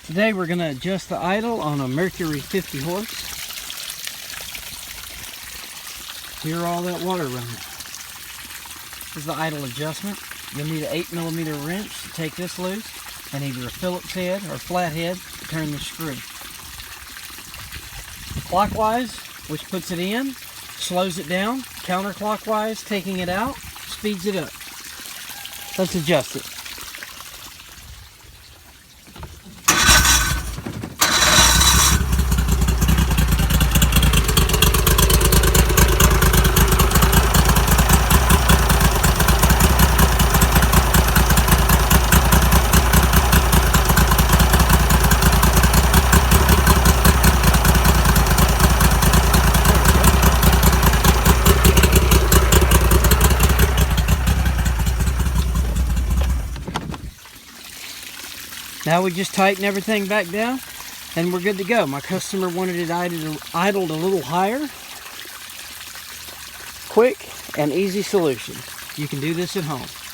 Today we're going to adjust the idle on a Mercury 50 horse. Hear all that water running. This is the idle adjustment. You'll need an 8mm wrench to take this loose, and either a Phillips head or flat head to turn the screw. Clockwise, which puts it in, slows it down. Counterclockwise, taking it out, speeds it up. Let's adjust it. Now we just tighten everything back down and we're good to go. My customer wanted it idled a little higher. Quick and easy solution. You can do this at home.